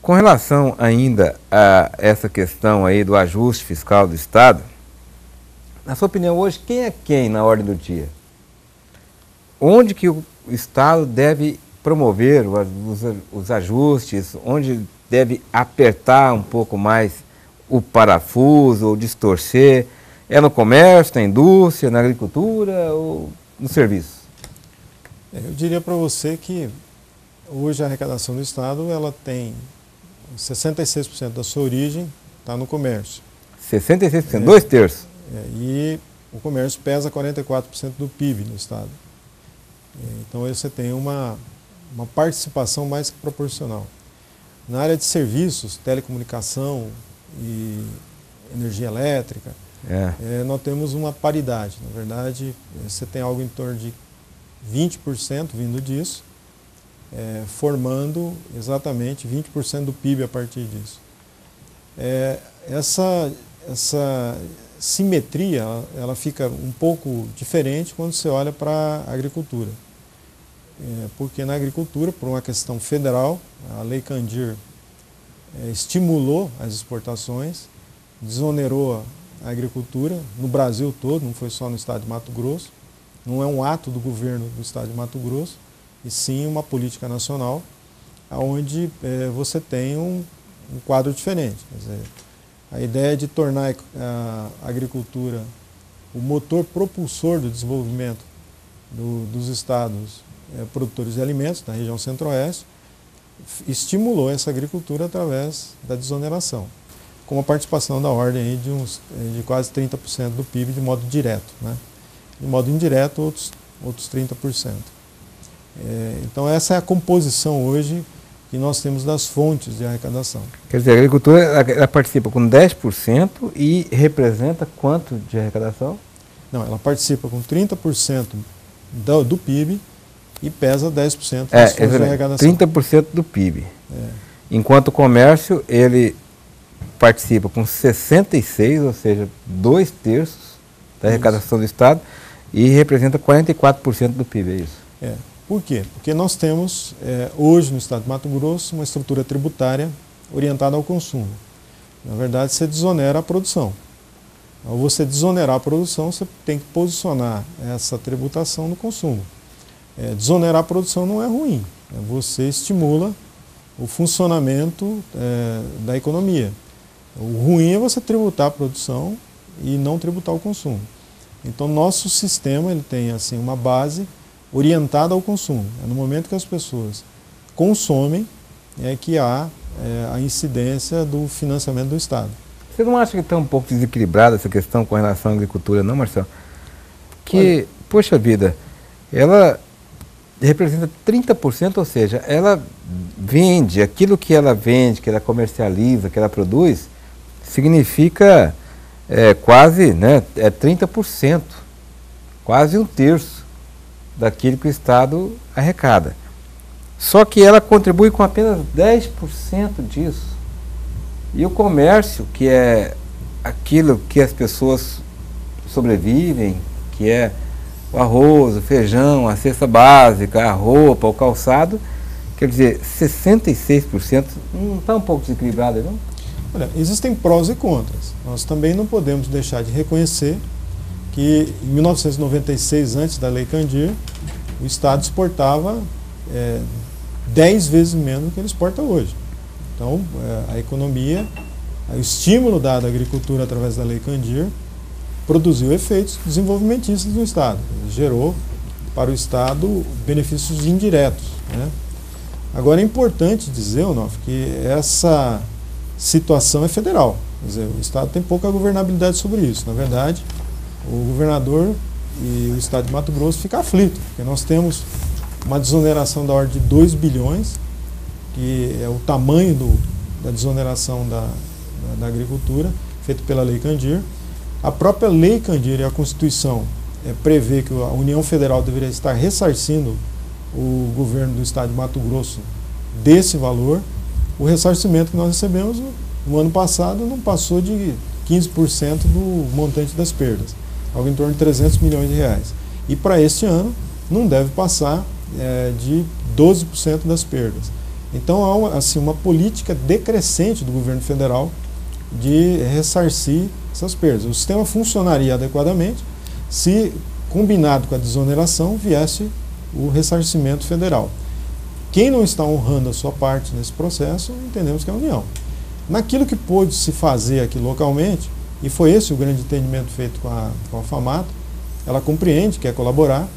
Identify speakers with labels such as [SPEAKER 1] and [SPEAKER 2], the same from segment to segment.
[SPEAKER 1] com relação ainda a essa questão aí do ajuste fiscal do Estado, na sua opinião hoje, quem é quem na ordem do dia? Onde que o Estado deve promover os ajustes, onde deve apertar um pouco mais o parafuso ou distorcer? É no comércio, na indústria, na agricultura ou no serviço?
[SPEAKER 2] Eu diria para você que hoje a arrecadação do Estado ela tem 66% da sua origem está no comércio.
[SPEAKER 1] 66%, 2/3.
[SPEAKER 2] E o comércio pesa 44% do PIB do Estado. Então você tem uma participação mais que proporcional. Na área de serviços, telecomunicação e energia elétrica, nós temos uma paridade. Na verdade, você tem algo em torno de 20% vindo disso, formando exatamente 20% do PIB a partir disso. Essa simetria ela fica um pouco diferente quando você olha para a agricultura. Porque na agricultura, por uma questão federal, a Lei Candir estimulou as exportações, desonerou a agricultura no Brasil todo, não foi só no estado de Mato Grosso. Não é um ato do governo do estado de Mato Grosso, e sim uma política nacional, onde você tem um quadro diferente. Quer dizer, a ideia de tornar a agricultura o motor propulsor do desenvolvimento dos estados produtores de alimentos, da região centro-oeste, estimulou essa agricultura através da desoneração, com uma participação da ordem aí de quase 30% do PIB de modo direto, né? De modo indireto, outros 30%. Então essa é a composição hoje que nós temos das fontes de arrecadação.
[SPEAKER 1] Quer dizer, a agricultura ela participa com 10% e representa quanto de arrecadação?
[SPEAKER 2] Não, ela participa com 30% do PIB e pesa 10% das fontes de arrecadação.
[SPEAKER 1] 30% do PIB. Enquanto o comércio, ele participa com 66%, ou seja, 2/3 da arrecadação do Estado e representa 44% do PIB, é isso?
[SPEAKER 2] Por quê? Porque nós temos, hoje no estado de Mato Grosso, uma estrutura tributária orientada ao consumo. Na verdade, você desonera a produção. Ao você desonerar a produção, você tem que posicionar essa tributação no consumo. Desonerar a produção não é ruim. Você estimula o funcionamento da economia. O ruim é você tributar a produção e não tributar o consumo. Então, nosso sistema ele tem assim, uma base orientada ao consumo. No momento que as pessoas consomem, que há a incidência do financiamento do Estado.
[SPEAKER 1] Você não acha que está um pouco desequilibrada essa questão com relação à agricultura, não, Marcelo? Que, poxa vida, ela representa 30%, ou seja, ela vende, aquilo que ela vende, que ela comercializa, que ela produz, significa quase 30%, quase 1/3 daquilo que o Estado arrecada. Só que ela contribui com apenas 10% disso. E o comércio, que é aquilo que as pessoas sobrevivem, que é o arroz, o feijão, a cesta básica, a roupa, o calçado, quer dizer, 66% não está um pouco desequilibrado, não?
[SPEAKER 2] Olha, existem prós e contras. Nós também não podemos deixar de reconhecer que em 1996, antes da Lei Candir, o Estado exportava 10 vezes menos do que ele exporta hoje. Então, a economia, o estímulo dado à agricultura através da Lei Candir, produziu efeitos desenvolvimentistas no Estado. Gerou para o Estado benefícios indiretos, né? Agora, é importante dizer, Onofre, que essa situação é federal. Quer dizer, o Estado tem pouca governabilidade sobre isso. Na verdade, o governador e o Estado de Mato Grosso ficam aflitos, porque nós temos uma desoneração da ordem de 2 bilhões, que é o tamanho da desoneração da agricultura, feito pela Lei Candir. A própria Lei Candir e a Constituição prevê que a União Federal deveria estar ressarcindo o governo do Estado de Mato Grosso desse valor. O ressarcimento que nós recebemos no ano passado não passou de 15% do montante das perdas, algo em torno de 300 milhões de reais. E para este ano não deve passar de 12% das perdas. Então há assim, uma política decrescente do governo federal de ressarcir essas perdas. O sistema funcionaria adequadamente se, combinado com a desoneração, viesse o ressarcimento federal. Quem não está honrando a sua parte nesse processo, entendemos que é a União. Naquilo que pôde se fazer aqui localmente, e foi esse o grande entendimento feito com a FAMATO, ela compreende, quer colaborar,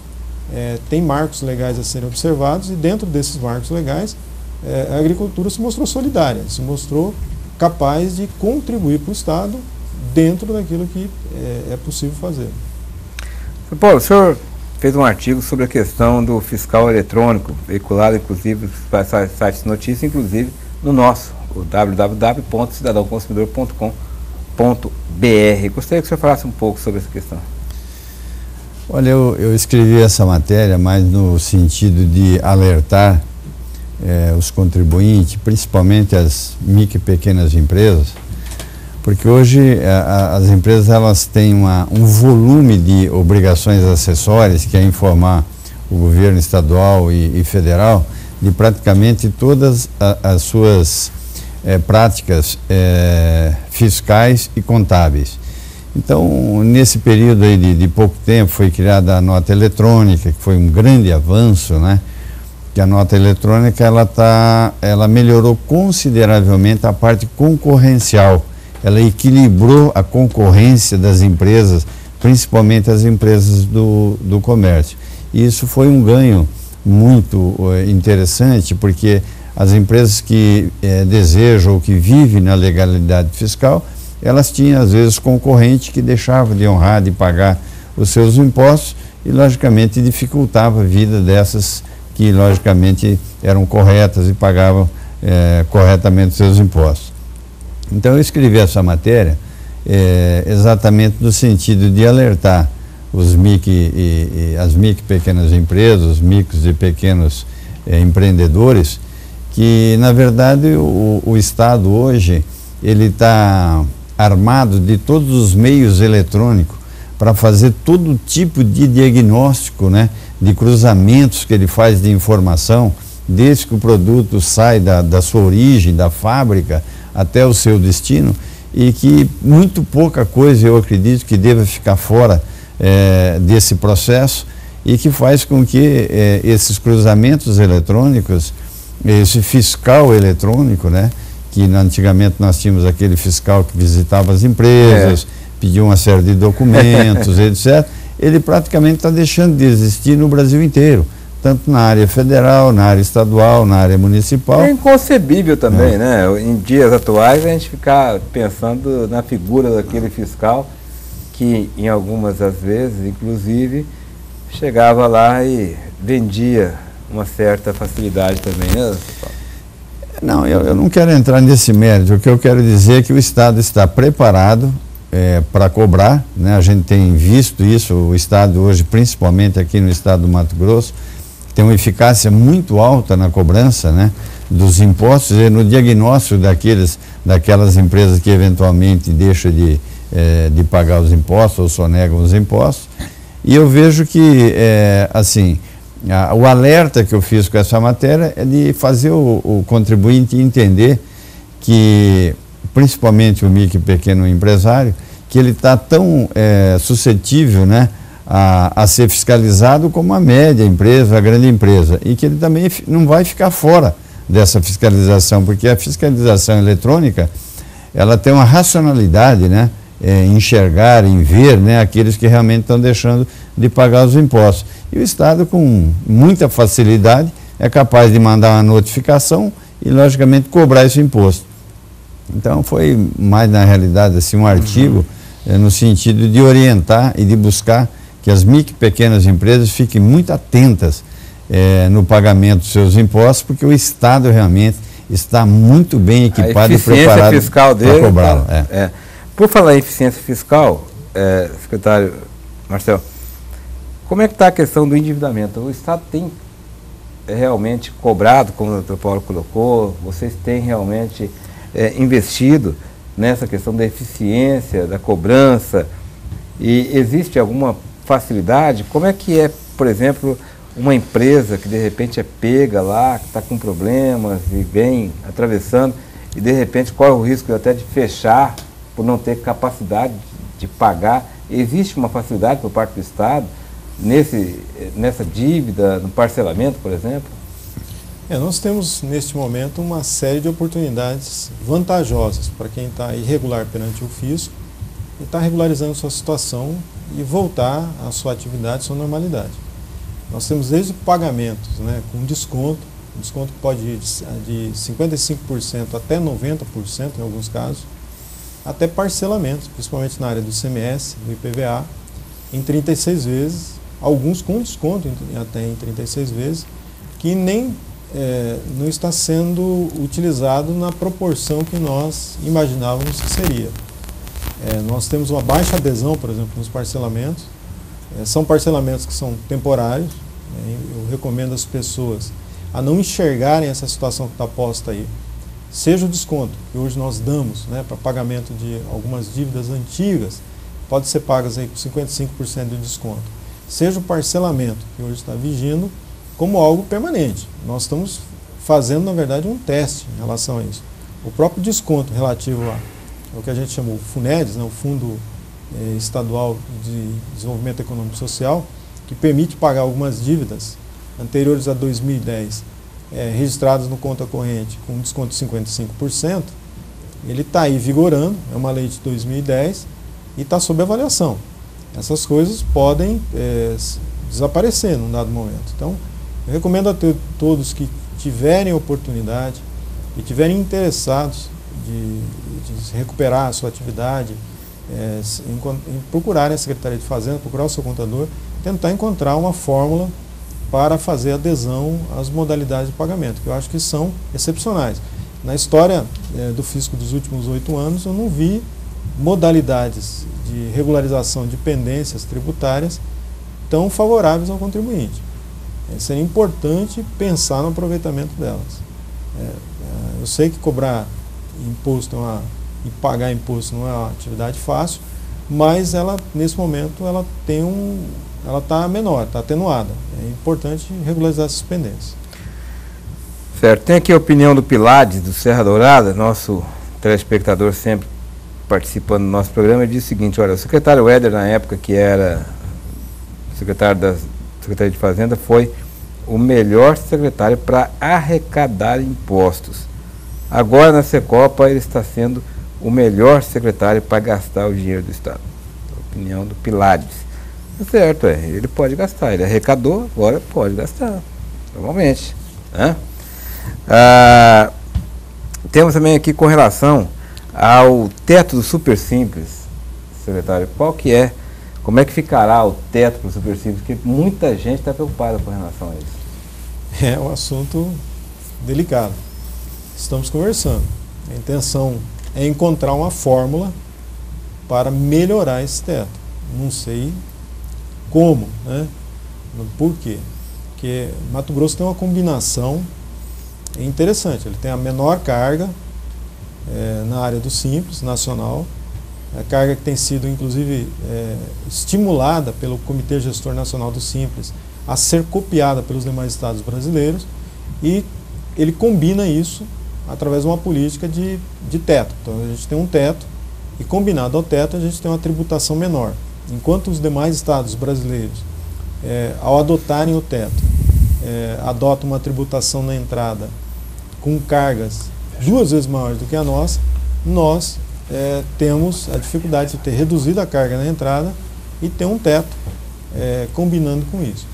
[SPEAKER 2] tem marcos legais a serem observados, e dentro desses marcos legais, a agricultura se mostrou solidária, se mostrou capaz de contribuir para o Estado dentro daquilo que é possível fazer.
[SPEAKER 1] Sr. Paulo, o senhor fez um artigo sobre a questão do fiscal eletrônico, veiculado inclusive para sites de notícia, inclusive no nosso, o www.cidadãoconsumidor.com.br. Gostaria que o senhor falasse um pouco sobre essa questão.
[SPEAKER 3] Olha, eu escrevi essa matéria mais no sentido de alertar os contribuintes, principalmente as micro e pequenas empresas, porque hoje as empresas elas têm um volume de obrigações acessórias, que é informar o governo estadual e federal de praticamente todas as suas práticas fiscais e contábeis. Então, nesse período aí de pouco tempo, foi criada a nota eletrônica, que foi um grande avanço, né? Que a nota eletrônica ela melhorou consideravelmente a parte concorrencial. Ela equilibrou a concorrência das empresas, principalmente as empresas do comércio. E isso foi um ganho muito interessante, porque as empresas que desejam ou que vivem na legalidade fiscal, elas tinham às vezes concorrente que deixava de honrar, de pagar os seus impostos e logicamente dificultava a vida dessas que logicamente eram corretas e pagavam corretamente os seus impostos. Então eu escrevi essa matéria exatamente no sentido de alertar as micro e pequenas empresas, os micros e pequenos empreendedores, que na verdade o Estado hoje ele está armado de todos os meios eletrônicos para fazer todo tipo de diagnóstico, né, de cruzamentos que ele faz de informação, desde que o produto sai da sua origem, da fábrica, até o seu destino, e que muito pouca coisa eu acredito que deva ficar fora desse processo, e que faz com que esses cruzamentos eletrônicos, esse fiscal eletrônico, né, que antigamente nós tínhamos aquele fiscal que visitava as empresas, pedia uma série de documentos, etc., ele praticamente está deixando de existir no Brasil inteiro, tanto na área federal, na área estadual, na área municipal.
[SPEAKER 1] É inconcebível também, né? Em dias atuais a gente ficar pensando na figura daquele fiscal que em algumas das vezes, inclusive, chegava lá e vendia uma certa facilidade também, né?
[SPEAKER 3] Não, eu não quero entrar nesse mérito. O que eu quero dizer é que o Estado está preparado para cobrar, né? A gente tem visto isso, o Estado hoje, principalmente aqui no estado do Mato Grosso, tem uma eficácia muito alta na cobrança, né, dos impostos e no diagnóstico daquelas empresas que eventualmente deixam de pagar os impostos ou sonegam os impostos. E eu vejo que, assim, o alerta que eu fiz com essa matéria é de fazer o contribuinte entender que, principalmente o micro e pequeno empresário, que ele está tão suscetível, né, a ser fiscalizado como a média empresa, a grande empresa, e que ele também não vai ficar fora dessa fiscalização, porque a fiscalização eletrônica, ela tem uma racionalidade, né, em enxergar, em ver, né, aqueles que realmente estão deixando de pagar os impostos. E o Estado, com muita facilidade, é capaz de mandar uma notificação e, logicamente, cobrar esse imposto. Então, foi mais, na realidade, assim, um artigo no sentido de orientar e de buscar que as micro e pequenas empresas fiquem muito atentas no pagamento dos seus impostos, porque o Estado realmente está muito bem equipado e preparado para cobrá-lo.
[SPEAKER 1] Por falar em eficiência fiscal, secretário Marcel, como é que está a questão do endividamento? O Estado tem realmente cobrado, como o Dr. Paulo colocou, vocês têm realmente investido nessa questão da eficiência, da cobrança, e existe alguma facilidade? Como é que é, por exemplo, uma empresa que de repente é pega lá, que está com problemas e vem atravessando e de repente corre o risco até de fechar por não ter capacidade de pagar. Existe uma facilidade por parte do Estado nessa dívida, no parcelamento, por exemplo?
[SPEAKER 2] Nós temos neste momento uma série de oportunidades vantajosas para quem está irregular perante o fisco e está regularizando sua situação e voltar à sua atividade, à sua normalidade. Nós temos desde pagamentos, né, com desconto que pode ir de 55% até 90% em alguns casos, até parcelamentos, principalmente na área do ICMS, do IPVA, em 36 vezes, alguns com desconto até em 36 vezes, que nem não está sendo utilizado na proporção que nós imaginávamos que seria. Nós temos uma baixa adesão, por exemplo, nos parcelamentos. São parcelamentos que são temporários. Eu recomendo às pessoas a não enxergarem essa situação que está posta aí. Seja o desconto, que hoje nós damos, né, para pagamento de algumas dívidas antigas, pode ser pagas aí com 55% de desconto. Seja o parcelamento, que hoje está vigindo, como algo permanente. Nós estamos fazendo, na verdade, um teste em relação a isso. O próprio desconto relativo ao que a gente chama o FUNEDES, né, o Fundo Estadual de Desenvolvimento Econômico e Social, que permite pagar algumas dívidas anteriores a 2010, registradas no conta corrente com desconto de 55%, ele está aí vigorando, é uma lei de 2010 e está sob avaliação. Essas coisas podem desaparecer num dado momento. Então, eu recomendo a todos que tiverem oportunidade e tiverem interessados de recuperar a sua atividade, em procurarem a Secretaria de Fazenda, procurar o seu contador, tentar encontrar uma fórmula para fazer adesão às modalidades de pagamento, que eu acho que são excepcionais. Na história do fisco dos últimos 8 anos, eu não vi modalidades de regularização de pendências tributárias tão favoráveis ao contribuinte. Seria importante pensar no aproveitamento delas. Eu sei que cobrar imposto e pagar imposto não é uma atividade fácil, mas ela, nesse momento, ela está menor, está atenuada. É importante regularizar essas pendências.
[SPEAKER 1] Certo. Tem aqui a opinião do Pilades, do Serra Dourada, nosso telespectador sempre participando do nosso programa. Ele diz o seguinte: olha, o secretário Éder, na época que era secretário da Secretaria de Fazenda, foi o melhor secretário para arrecadar impostos. Agora, na Secopa, ele está sendo o melhor secretário para gastar o dinheiro do Estado. A opinião do Pilades. Certo, ele pode gastar, ele arrecadou, agora pode gastar, normalmente. Né? Temos também aqui com relação ao teto do Super Simples, secretário, como é que ficará o teto do Super Simples? Porque muita gente está preocupada com relação a isso.
[SPEAKER 2] É um assunto delicado. Estamos conversando. A intenção é encontrar uma fórmula para melhorar esse teto. Não sei como, né? Por quê? Porque Mato Grosso tem uma combinação interessante. Ele tem a menor carga na área do Simples nacional, a carga que tem sido, inclusive, estimulada pelo Comitê Gestor Nacional do Simples a ser copiada pelos demais estados brasileiros, e ele combina isso através de uma política de teto. Então, a gente tem um teto, e combinado ao teto, a gente tem uma tributação menor. Enquanto os demais estados brasileiros, ao adotarem o teto, adotam uma tributação na entrada com cargas 2 vezes maiores do que a nossa, nós temos a dificuldade de ter reduzido a carga na entrada e ter um teto combinando com isso.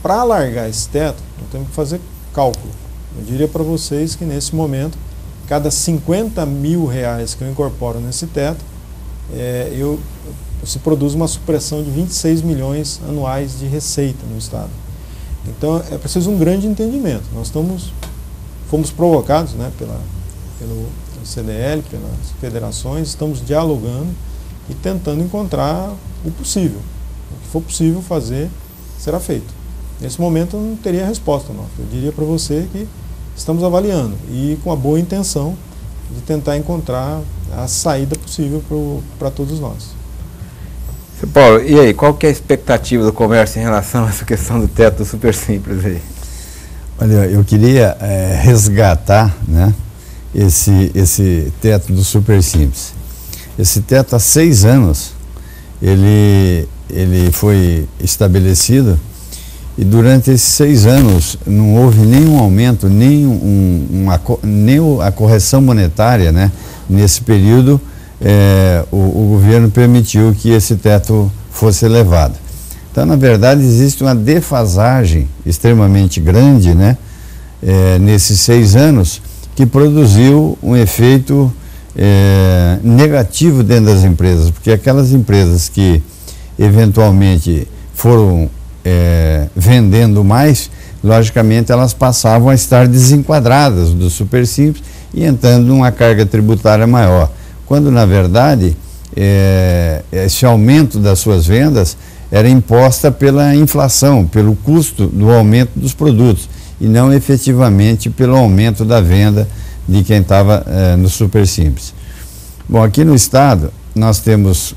[SPEAKER 2] Para alargar esse teto, nós temos que fazer cálculo. Eu diria para vocês que, nesse momento, cada R$50 mil que eu incorporo nesse teto, se produz uma supressão de 26 milhões anuais de receita no Estado. Então, é preciso um grande entendimento. Nós fomos provocados, né, pelo CDL, pelas federações, estamos dialogando e tentando encontrar o possível. O que for possível fazer, será feito. Nesse momento, eu não teria resposta, não. Eu diria para você que estamos avaliando e com a boa intenção de tentar encontrar a saída possível para todos nós.
[SPEAKER 1] Seu Paulo, e aí, qual que é a expectativa do comércio em relação a essa questão do teto do Super Simples aí?
[SPEAKER 3] Olha, eu queria resgatar, né, esse teto do Super Simples. Esse teto há 6 anos, ele foi estabelecido e durante esses 6 anos não houve nenhum aumento, nem a correção monetária, né? Nesse período, o governo permitiu que esse teto fosse elevado. Então, na verdade, existe uma defasagem extremamente grande, né? Nesses 6 anos, que produziu um efeito negativo dentro das empresas, porque aquelas empresas que eventualmente foram vendendo mais, logicamente elas passavam a estar desenquadradas do Super Simples e entrando numa carga tributária maior, quando na verdade esse aumento das suas vendas era imposta pela inflação, pelo custo do aumento dos produtos e não efetivamente pelo aumento da venda de quem estava no Super Simples. Bom, aqui no estado nós temos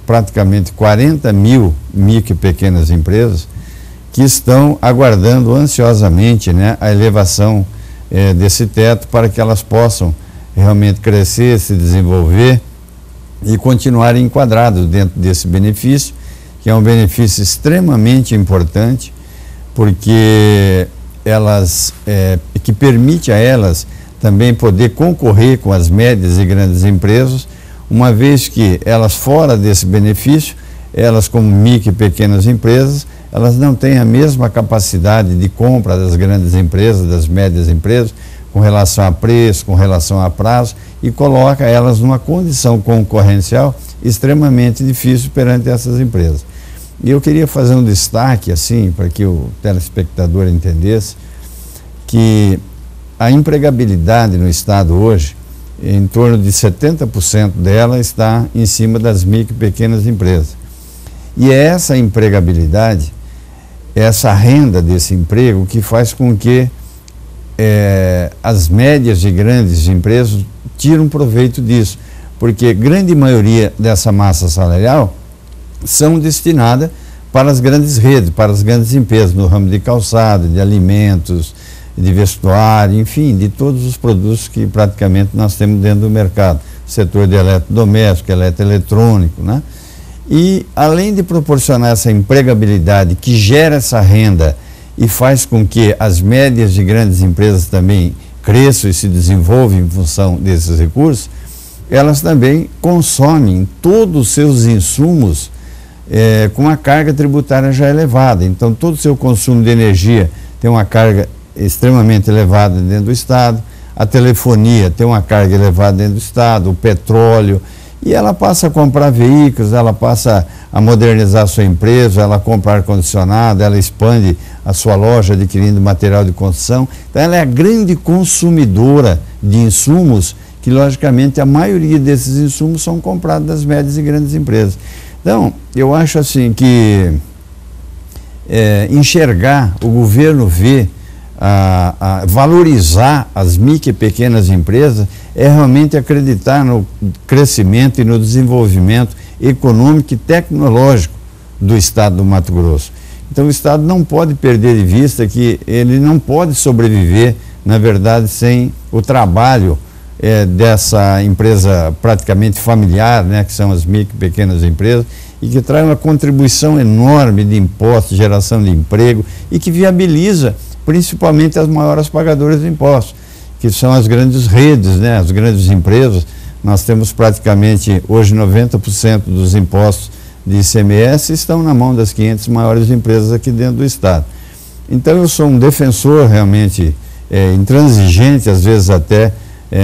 [SPEAKER 3] praticamente 40 mil micro e pequenas empresas que estão aguardando ansiosamente, né, a elevação desse teto para que elas possam realmente crescer, se desenvolver e continuarem enquadrados dentro desse benefício, que é um benefício extremamente importante, porque que permite a elas também poder concorrer com as médias e grandes empresas, uma vez que elas fora desse benefício, elas como micro e pequenas empresas, elas não têm a mesma capacidade de compra das grandes empresas, das médias empresas, com relação a preço, com relação a prazo, e coloca elas numa condição concorrencial extremamente difícil perante essas empresas. E eu queria fazer um destaque, assim, para que o telespectador entendesse, que a empregabilidade no estado hoje, em torno de 70% dela está em cima das micro e pequenas empresas. E é essa empregabilidade, essa renda desse emprego que faz com que as médias e grandes empresas tiram proveito disso, porque grande maioria dessa massa salarial são destinadas para as grandes redes, para as grandes empresas, no ramo de calçado, de alimentos, de vestuário, enfim, de todos os produtos que praticamente nós temos dentro do mercado, setor de eletrodoméstico, eletroeletrônico, né? E além de proporcionar essa empregabilidade que gera essa renda e faz com que as médias e grandes empresas também cresçam e se desenvolvam em função desses recursos, elas também consomem todos os seus insumos com a carga tributária já elevada. Então, todo o seu consumo de energia tem uma carga extremamente elevada dentro do estado, a telefonia tem uma carga elevada dentro do estado, o petróleo, e ela passa a comprar veículos, ela passa a modernizar a sua empresa, ela compra ar-condicionado, ela expande a sua loja adquirindo material de construção. Então ela é a grande consumidora de insumos que, logicamente, a maioria desses insumos são comprados das médias e grandes empresas. Então, eu acho assim que enxergar, o governo ver, a valorizar as micro e pequenas empresas é realmente acreditar no crescimento e no desenvolvimento econômico e tecnológico do estado do Mato Grosso. Então o estado não pode perder de vista que ele não pode sobreviver, na verdade, sem o trabalho dessa empresa praticamente familiar, né, que são as micro e pequenas empresas, e que traz uma contribuição enorme de impostos, geração de emprego e que viabiliza principalmente as maiores pagadoras de impostos, que são as grandes redes, né, as grandes empresas. Nós temos praticamente hoje 90% dos impostos de ICMS estão na mão das 500 maiores empresas aqui dentro do estado. Então eu sou um defensor realmente intransigente, às vezes até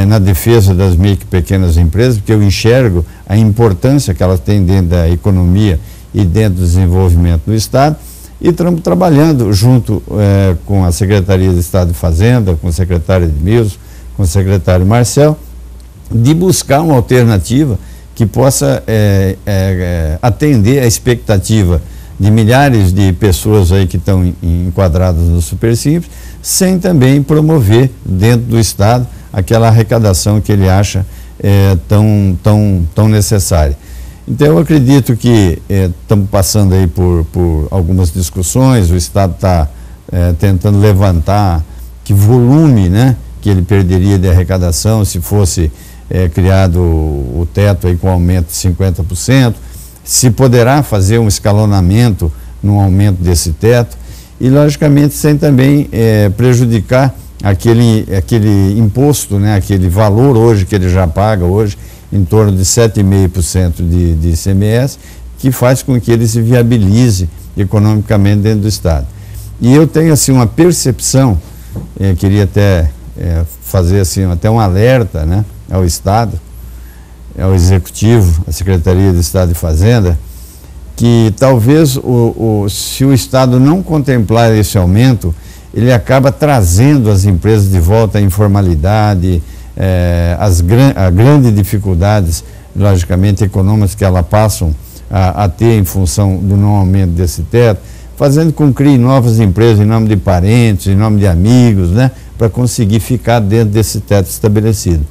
[SPEAKER 3] na defesa das micro e pequenas empresas, porque eu enxergo a importância que elas têm dentro da economia e dentro do desenvolvimento do estado. E estamos trabalhando junto com a Secretaria de Estado de Fazenda, com o secretário Edmilson, com o secretário Marcel, de buscar uma alternativa que possa atender a expectativa de milhares de pessoas aí que estão enquadradas no Super Simples, sem também promover dentro do estado aquela arrecadação que ele acha tão necessária. Então eu acredito que estamos passando aí por algumas discussões, o Estado está tentando levantar que volume, né, que ele perderia de arrecadação se fosse criado o teto aí com aumento de 50%, se poderá fazer um escalonamento no aumento desse teto e, logicamente, sem também prejudicar aquele imposto, né, aquele valor hoje que ele já paga hoje, em torno de 7,5% de ICMS, que faz com que ele se viabilize economicamente dentro do Estado. E eu tenho assim uma percepção, queria até fazer assim até um alerta, né, ao Estado, ao Executivo, à Secretaria de Estado de Fazenda, que talvez se o Estado não contemplar esse aumento, ele acaba trazendo as empresas de volta à informalidade, a grandes dificuldades, logicamente, econômicas que elas passam a ter em função do não aumento desse teto, fazendo com que criem novas empresas em nome de parentes, em nome de amigos, né, para conseguir ficar dentro desse teto estabelecido.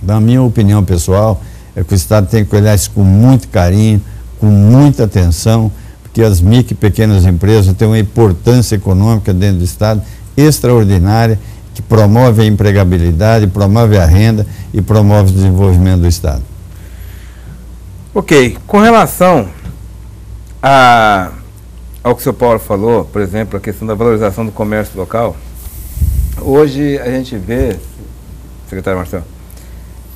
[SPEAKER 3] Na minha opinião pessoal, é que o Estado tem que olhar isso com muito carinho, com muita atenção, porque as micro e pequenas empresas têm uma importância econômica dentro do Estado extraordinária, que promove a empregabilidade, promove a renda e promove o desenvolvimento do Estado.
[SPEAKER 1] Ok, com relação ao que o senhor Paulo falou, por exemplo, a questão da valorização do comércio local, hoje a gente vê, secretário Marcelo,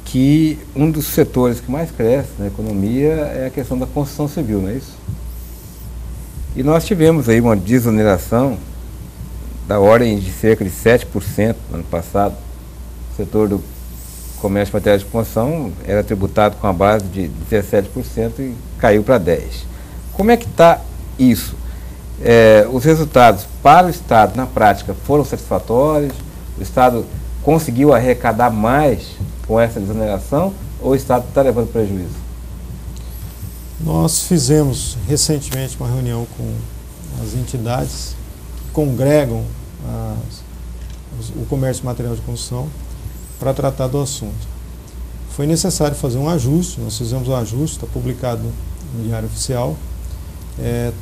[SPEAKER 1] que um dos setores que mais cresce na economia é a questão da construção civil, não é isso? E nós tivemos aí uma desoneração da ordem de cerca de 7% no ano passado. O setor do comércio de materiais de construção era tributado com a base de 17% e caiu para 10%. Como é que está isso? Os resultados para o Estado, na prática, foram satisfatórios? O Estado conseguiu arrecadar mais com essa desoneração ou o Estado está levando prejuízo?
[SPEAKER 2] Nós fizemos recentemente uma reunião com as entidades que congregam o comércio de material de construção para tratar do assunto. Foi necessário fazer um ajuste, nós fizemos um ajuste, está publicado no Diário Oficial,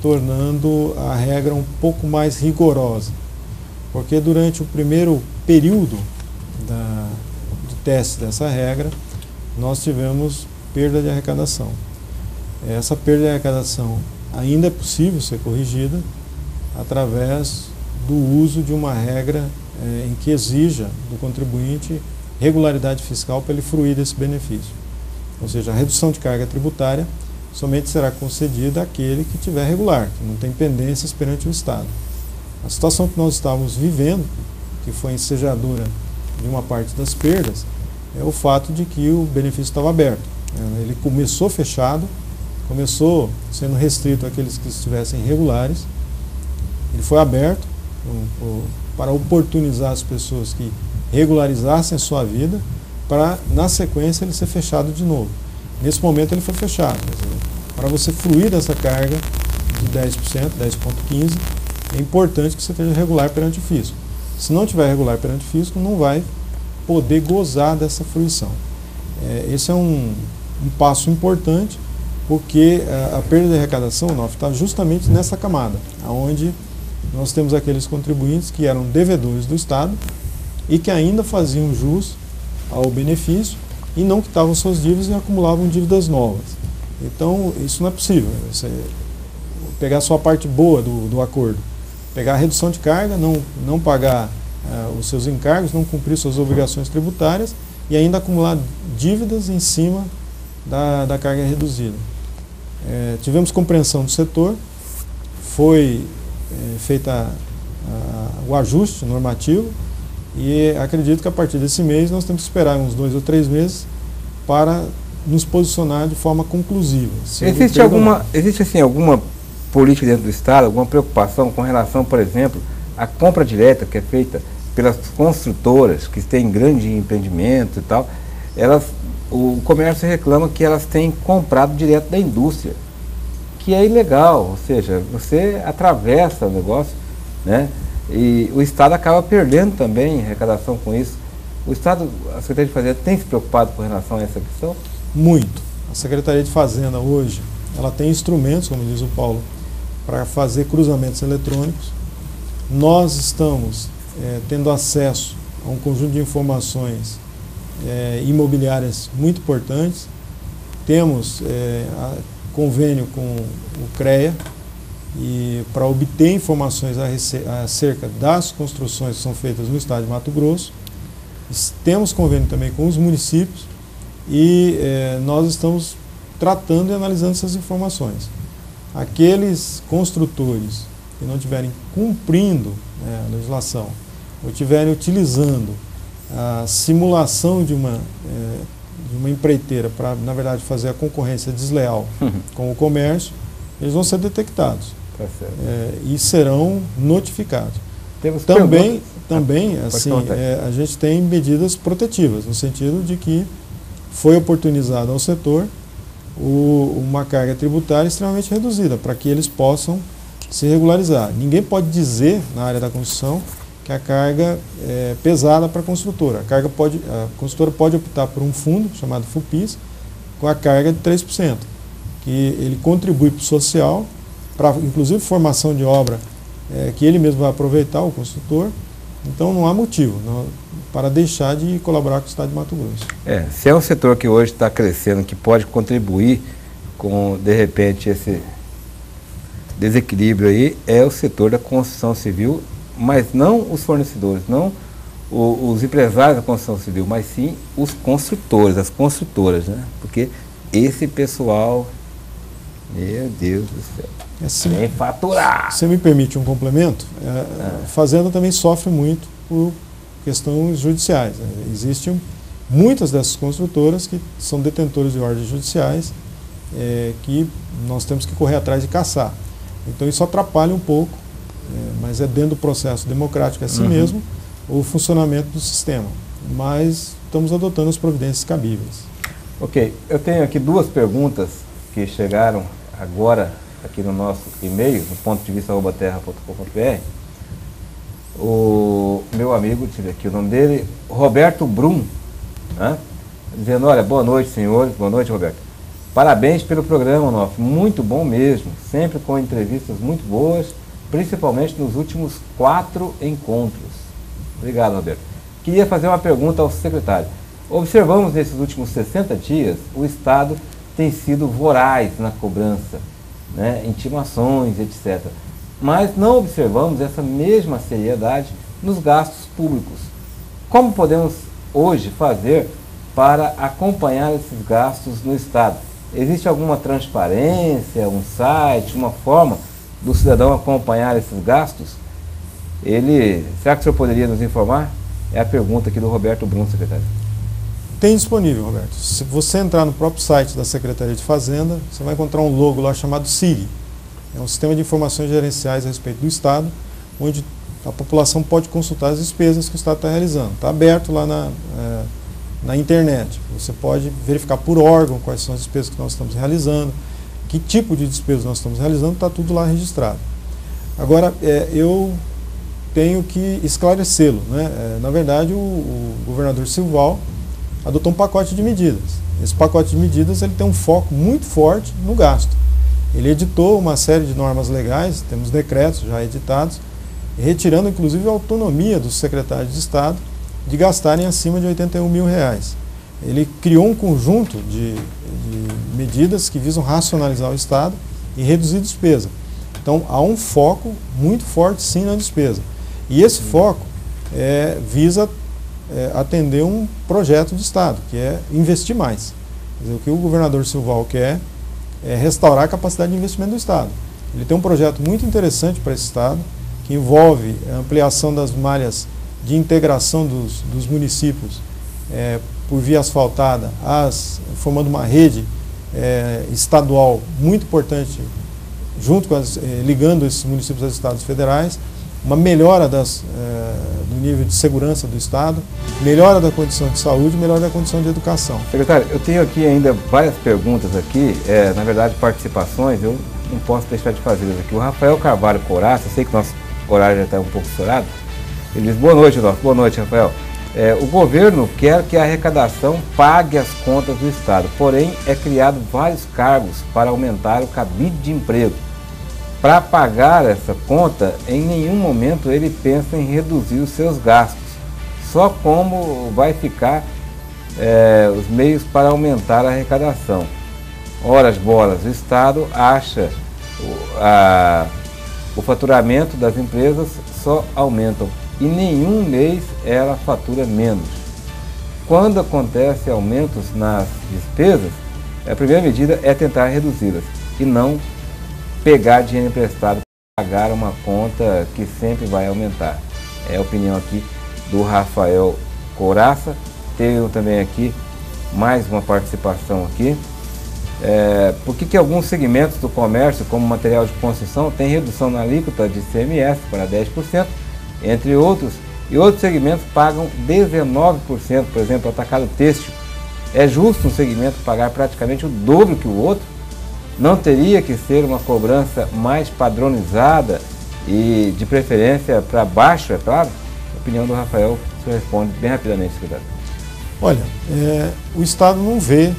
[SPEAKER 2] tornando a regra um pouco mais rigorosa, porque durante o primeiro período do teste dessa regra, nós tivemos perda de arrecadação. Essa perda de arrecadação ainda é possível ser corrigida através do uso de uma regra em que exija do contribuinte regularidade fiscal para ele fruir desse benefício. Ou seja, a redução de carga tributária somente será concedida àquele que tiver regular, que não tem pendências perante o Estado. A situação que nós estávamos vivendo, que foi ensejadora de uma parte das perdas, é o fato de que o benefício estava aberto. Ele começou fechado, começou sendo restrito àqueles que estivessem irregulares, ele foi aberto para oportunizar as pessoas que regularizassem a sua vida, para, na sequência, ele ser fechado de novo. Nesse momento ele foi fechado. Para você fruir dessa carga de 10%, 10,15%, é importante que você esteja regular perante o fisco. Se não tiver regular perante o fisco, não vai poder gozar dessa fruição. Esse é um passo importante, porque a perda de arrecadação está justamente nessa camada, onde nós temos aqueles contribuintes que eram devedores do Estado e que ainda faziam jus ao benefício e não quitavam suas dívidas e acumulavam dívidas novas. Então, isso não é possível. Você pegar só a parte boa do acordo, pegar a redução de carga, não pagar os seus encargos, não cumprir suas obrigações tributárias e ainda acumular dívidas em cima da carga reduzida. Tivemos compreensão do setor, foi feita o ajuste normativo e acredito que a partir desse mês nós temos que esperar uns 2 ou 3 meses para nos posicionar de forma conclusiva.
[SPEAKER 1] Existe assim, alguma política dentro do Estado, alguma preocupação com relação, por exemplo, à compra direta que é feita pelas construtoras que têm grande empreendimento e tal? O comércio reclama que elas têm comprado direto da indústria, que é ilegal, ou seja, você atravessa o negócio, né? E o Estado acaba perdendo também arrecadação com isso. O Estado, a Secretaria de Fazenda, tem se preocupado com relação a essa questão?
[SPEAKER 2] Muito. A Secretaria de Fazenda hoje, ela tem instrumentos, como diz o Paulo, para fazer cruzamentos eletrônicos. Nós estamos tendo acesso a um conjunto de informações imobiliárias muito importantes. Temos convênio com o CREA e para obter informações acerca das construções que são feitas no estado de Mato Grosso. Temos convênio também com os municípios e nós estamos tratando e analisando essas informações. Aqueles construtores que não estiverem cumprindo a legislação ou estiverem utilizando a simulação de uma empreiteira para, na verdade, fazer a concorrência desleal com o comércio, eles vão ser detectados e serão notificados. Também assim, a gente tem medidas protetivas, no sentido de que foi oportunizado ao setor uma carga tributária extremamente reduzida, para que eles possam se regularizar. Ninguém pode dizer, na área da construção, que a carga é pesada para a construtora. A construtora pode optar por um fundo, chamado FUPIS, com a carga de 3%, que ele contribui para o social, para inclusive formação de obra, que ele mesmo vai aproveitar, o construtor. Então não há motivo para deixar de colaborar com o estado de Mato Grosso.
[SPEAKER 1] Se é um setor que hoje está crescendo, que pode contribuir com, de repente, esse desequilíbrio aí, é o setor da construção civil, mas não os fornecedores, não os empresários da construção civil, mas sim os construtores, as construtoras, né? Porque esse pessoal, meu Deus do céu, vem faturar.
[SPEAKER 2] Se me permite um complemento, a Fazenda também sofre muito por questões judiciais. Existem muitas dessas construtoras que são detentores de ordens judiciais que nós temos que correr atrás de caçar. Então isso atrapalha um pouco, mas é dentro do processo democrático assim mesmo, o funcionamento do sistema. Mas estamos adotando as providências cabíveis.
[SPEAKER 1] Ok, eu tenho aqui duas perguntas que chegaram agora aqui no nosso e-mail, no ponto-de-vista@terra.com.br. O meu amigo, deixa eu ver aqui o nome dele, Roberto Brum, né? Dizendo: olha, boa noite, senhores, boa noite, Roberto. Parabéns pelo programa, Onofre, muito bom mesmo, sempre com entrevistas muito boas, principalmente nos últimos 4 encontros. Obrigado, Roberto. Queria fazer uma pergunta ao secretário. Observamos nesses últimos 60 dias, o Estado tem sido voraz na cobrança, né, intimações, etc. Mas não observamos essa mesma seriedade nos gastos públicos. Como podemos hoje fazer para acompanhar esses gastos no Estado? Existe alguma transparência, um site, uma forma do cidadão acompanhar esses gastos? Será que o senhor poderia nos informar? É a pergunta aqui do Roberto Brum, secretário.
[SPEAKER 2] Tem disponível, Roberto. Se você entrar no próprio site da Secretaria de Fazenda, você vai encontrar um logo lá chamado SIG. É um sistema de informações gerenciais a respeito do Estado, onde a população pode consultar as despesas que o Estado está realizando. Está aberto lá na internet. Você pode verificar por órgão quais são as despesas que nós estamos realizando, que tipo de despesas nós estamos realizando, está tudo lá registrado. Agora, eu tenho que esclarecê-lo, né? Na verdade, o governador Silval adotou um pacote de medidas. Esse pacote de medidas ele tem um foco muito forte no gasto. Ele editou uma série de normas legais, temos decretos já editados, retirando inclusive a autonomia dos secretários de Estado de gastarem acima de R$81 mil. Ele criou um conjunto de medidas que visam racionalizar o Estado e reduzir a despesa. Então há um foco muito forte sim na despesa. E esse foco visa atender um projeto de Estado, que é investir mais. Quer dizer, o que o governador Silval quer é restaurar a capacidade de investimento do Estado. Ele tem um projeto muito interessante para esse Estado, que envolve a ampliação das malhas de integração dos municípios por via asfaltada, formando uma rede estadual muito importante, ligando esses municípios aos estados federais, uma melhora do nível de segurança do Estado, melhora da condição de saúde, melhora da condição de educação.
[SPEAKER 1] Secretário, eu tenho aqui ainda várias perguntas aqui, na verdade participações, eu não posso deixar de fazê-las aqui. O Rafael Carvalho Coraça, eu sei que o nosso horário já está um pouco estourado, ele diz: boa noite, Rafael. O governo quer que a arrecadação pague as contas do Estado, porém é criado vários cargos para aumentar o cabide de emprego. Para pagar essa conta, em nenhum momento ele pensa em reduzir os seus gastos, só como vai ficar os meios para aumentar a arrecadação. Ora as bolas, o Estado acha o faturamento das empresas só aumentam e nenhum mês ela fatura menos. Quando acontece aumentos nas despesas, a primeira medida é tentar reduzi-las e não pegar dinheiro emprestado para pagar uma conta que sempre vai aumentar. É a opinião aqui do Rafael Couraça. Tenho também aqui mais uma participação aqui. Por que alguns segmentos do comércio, como material de construção, têm redução na alíquota de ICMS para 10%, entre outros, e outros segmentos pagam 19%, por exemplo, atacado têxtil. É justo um segmento pagar praticamente o dobro que o outro? Não teria que ser uma cobrança mais padronizada e de preferência para baixo, é claro? A opinião do Rafael, o senhor responde bem rapidamente, secretário.
[SPEAKER 2] Olha, o Estado não vê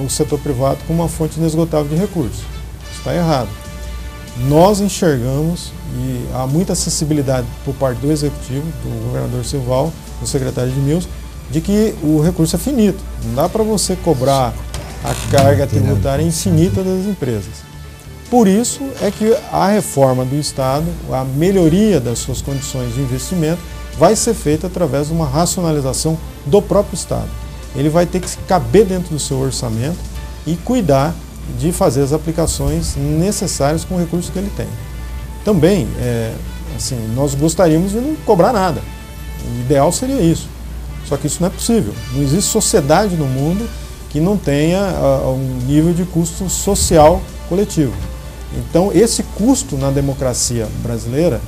[SPEAKER 2] o setor privado como uma fonte inesgotável de recursos. Isso está errado. Nós enxergamos, e há muita sensibilidade por parte do Executivo, do governador Silval, do secretário Edmilson, de que o recurso é finito. Não dá para você cobrar a carga tributária infinita das empresas. Por isso é que a reforma do Estado, a melhoria das suas condições de investimento, vai ser feita através de uma racionalização do próprio Estado. Ele vai ter que se caber dentro do seu orçamento e cuidar de fazer as aplicações necessárias com o recurso que ele tem. Também, assim, nós gostaríamos de não cobrar nada. O ideal seria isso. Só que isso não é possível. Não existe sociedade no mundo que não tenha um nível de custo social coletivo. Então, esse custo na democracia brasileira,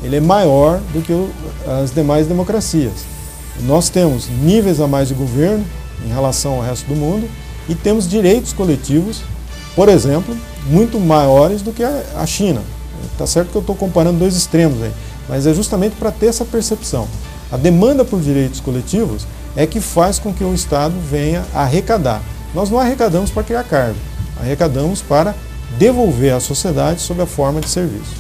[SPEAKER 2] ele é maior do que as demais democracias. Nós temos níveis a mais de governo em relação ao resto do mundo e temos direitos coletivos, por exemplo, muito maiores do que a China. Está certo que eu estou comparando dois extremos aí, mas é justamente para ter essa percepção. A demanda por direitos coletivos é que faz com que o Estado venha arrecadar. Nós não arrecadamos para criar cargo, arrecadamos para devolver à sociedade sob a forma de serviço.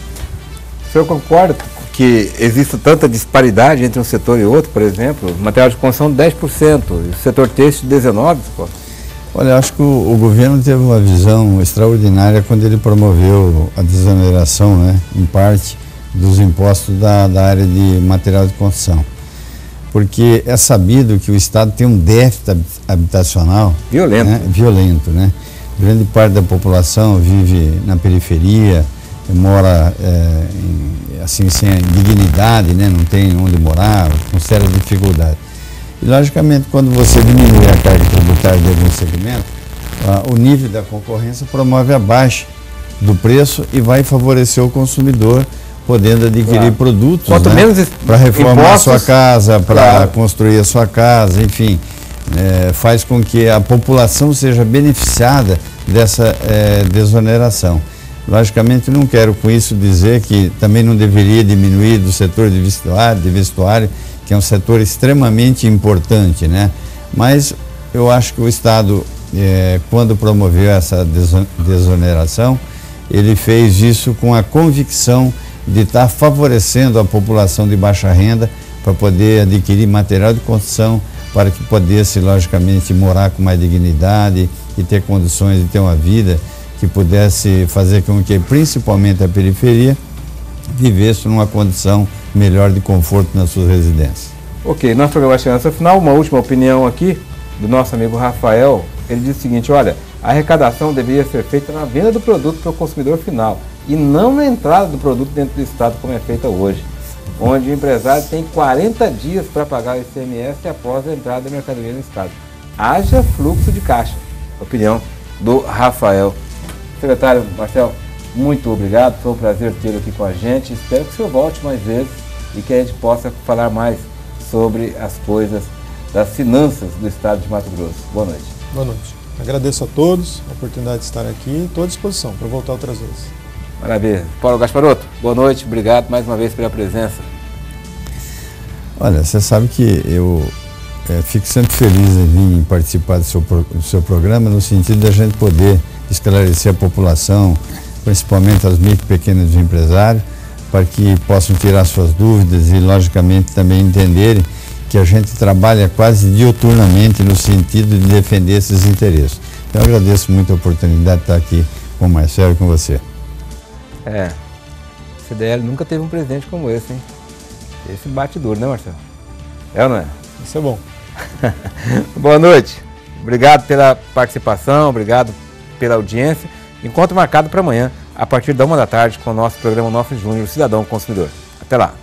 [SPEAKER 1] O senhor concorda que existe tanta disparidade entre um setor e outro, por exemplo? Material de construção 10%, e o setor têxtil 19%?
[SPEAKER 3] Olha, eu acho que o governo teve uma visão extraordinária quando ele promoveu a desoneração, né, em parte, dos impostos da área de material de construção. Porque é sabido que o Estado tem um déficit habitacional violento, né, violento, né? Grande parte da população vive na periferia, mora assim, sem dignidade, né? Não tem onde morar, com séria dificuldade. E, logicamente, quando você diminui a carga tributária de algum segmento, o nível da concorrência promove a baixa do preço e vai favorecer o consumidor, podendo adquirir produtos, né, para reformar a sua casa, para construir a sua casa, enfim, faz com que a população seja beneficiada dessa desoneração. Logicamente, não quero com isso dizer que também não deveria diminuir do setor de vestuário, que é um setor extremamente importante, né? Mas eu acho que o Estado, quando promoveu essa desoneração, ele fez isso com a convicção de estar favorecendo a população de baixa renda para poder adquirir material de construção, para que pudesse, logicamente, morar com mais dignidade e ter condições de ter uma vida que pudesse fazer com que, principalmente a periferia, vivesse numa condição melhor de conforto nas suas residências.
[SPEAKER 1] Ok, nosso programa chegando ao seu final. Uma última opinião aqui do nosso amigo Rafael. Ele diz o seguinte: olha, a arrecadação deveria ser feita na venda do produto para o consumidor final e não na entrada do produto dentro do Estado, como é feita hoje, onde o empresário tem 40 dias para pagar o ICMS após a entrada da mercadoria no Estado. Haja fluxo de caixa. Opinião do Rafael. Secretário Marcel, muito obrigado, foi um prazer tê-lo aqui com a gente. Espero que o senhor volte mais vezes e que a gente possa falar mais sobre as coisas das finanças do Estado de Mato Grosso. Boa noite.
[SPEAKER 2] Boa noite. Agradeço a todos a oportunidade de estar aqui e estou à disposição para voltar outras vezes.
[SPEAKER 1] Maravilha. Paulo Gasparotto, boa noite, obrigado mais uma vez pela presença.
[SPEAKER 3] Olha, você sabe que eu fico sempre feliz em participar do seu programa, no sentido de a gente poder esclarecer a população, principalmente as micro e pequenos empresários, para que possam tirar suas dúvidas e, logicamente, também entenderem que a gente trabalha quase diuturnamente no sentido de defender esses interesses. Então, eu agradeço muito a oportunidade de estar aqui com o Marcelo e com você.
[SPEAKER 1] O CDL nunca teve um presidente como esse, hein? Esse bate duro, né, Marcelo? É ou não é?
[SPEAKER 2] Isso é bom.
[SPEAKER 1] Boa noite. Obrigado pela participação, obrigado pela audiência. Encontro marcado para amanhã, a partir da 1 da tarde, com o nosso programa Onofre Júnior, Cidadão Consumidor. Até lá.